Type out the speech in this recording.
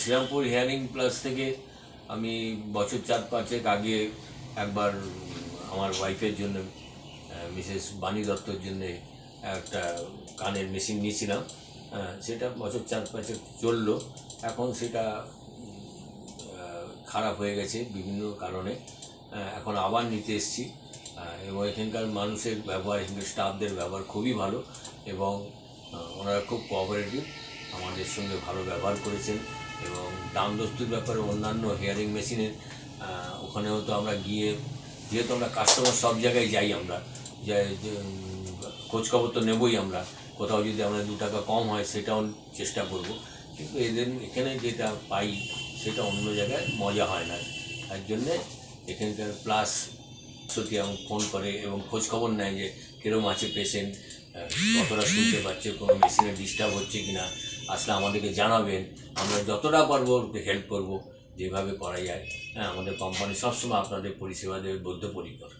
Serampore hearing plus থেকে আমি বছর 4-5 আগে একবার আমার ওয়াইফের জন্য, মিসেস বাণী দত্তর জন্য একটা কানের মেশিন নিয়েছিলাম। সেটা বছর 4-5 চললো। এখন সেটা খারাপ হয়ে গেছে বিভিন্ন কারণে। এখন আবার নিতে এসেছি এবং এখানকার মানুষের ব্যবহার, এখানকার স্টাফদের ব্যবহার খুবই ভালো এবং ওনারা খুব কোঅপারেটিভ, আমাদের সঙ্গে ভালো ব্যবহার করেছেন। এবং দাম দস্তুর ব্যাপারে অন্যান্য হেয়ারিং মেশিনের ওখানেও তো আমরা গিয়ে, যেহেতু আমরা কাস্টমার সব জায়গায় যাই, আমরা খোঁজখবর তো নেবই, আমরা কোথাও যদি আমরা 2 টাকা কম হয় সেটাও চেষ্টা করব, কিন্তু এখানে যেটা পাই সেটা অন্য জায়গায় মজা হয় না। তার জন্যে এখানকার প্লাস সত্যি ফোন করে এবং খোঁজখবর নেয় যে কীরকম আছে পেশেন্ট, কতটা শুনতে পাচ্ছে, কোনো মেশিনে ডিস্টার্ব হচ্ছে কি না, আসলে আমাদেরকে জানাবেন, আমরা যতটা পারবো হেল্প করব যেভাবে করা যায়। আমাদের কোম্পানি সবসময় আপনাদের পরিষেবা দেবে বদ্ধপরিকর।